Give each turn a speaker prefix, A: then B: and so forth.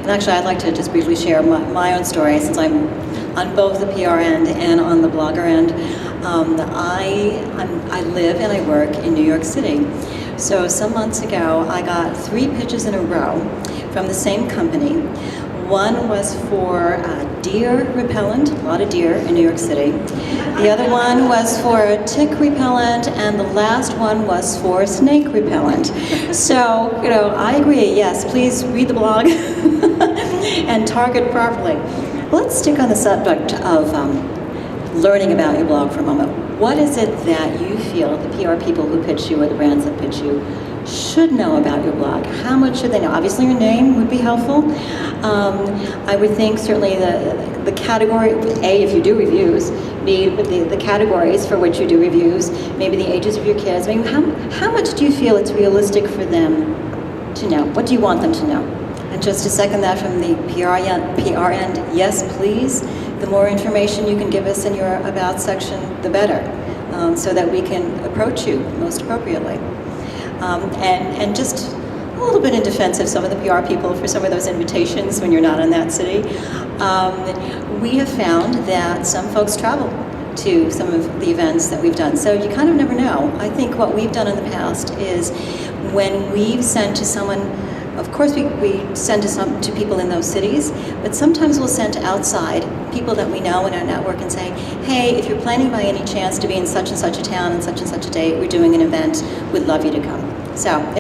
A: And actually, I'd like to just briefly share my own story, since I'm on both the PR end and on the blogger end. I live and I work in New York City. So some months ago, I got 3 pitches in a row from the same company. One was for deer repellent, a lot of deer in New York City. The other one was for tick repellent, and the last one was for snake repellent. So, I agree, yes, please read the blog and target properly. Let's stick on the subject of learning about your blog for a moment. What is it that you feel the PR people who pitch you or the brands that pitch you should know about your blog? How much should they know? Obviously your name would be helpful. I would think certainly the category, A, if you do reviews, B, the categories for which you do reviews, maybe the ages of your kids. I mean, how much do you feel it's realistic for them to know? What do you want them to know? And just to second that from the PR end, yes, please. The more information you can give us in your About section, the better, so that we can approach you most appropriately. And just a little bit in defense of some of the PR people for some of those invitations when you're not in that city. We have found that some folks travel to some of the events that we've done, so you kind of never know. I think what we've done in the past is when we've sent to someone, of course we send to people in those cities, but sometimes we'll send to outside people that we know in our network and say, hey, if you're planning by any chance to be in such and such a town and such a date, we're doing an event, we'd love you to come. So.